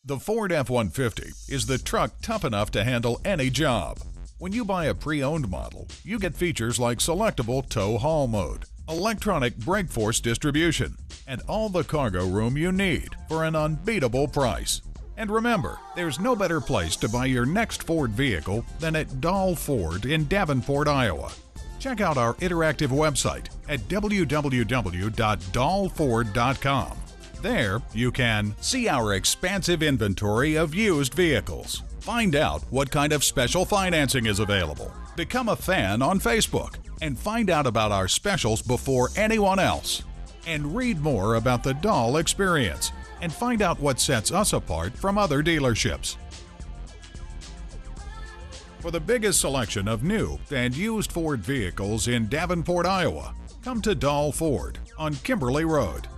The Ford F-150 is the truck tough enough to handle any job. When you buy a pre-owned model, you get features like selectable tow-haul mode, electronic brake force distribution, and all the cargo room you need for an unbeatable price. And remember, there's no better place to buy your next Ford vehicle than at Dahl Ford in Davenport, Iowa. Check out our interactive website at www.dahlford.com. There, you can see our expansive inventory of used vehicles, find out what kind of special financing is available, become a fan on Facebook, and find out about our specials before anyone else. And read more about the Dahl experience and find out what sets us apart from other dealerships. For the biggest selection of new and used Ford vehicles in Davenport, Iowa, come to Dahl Ford on Kimberly Road.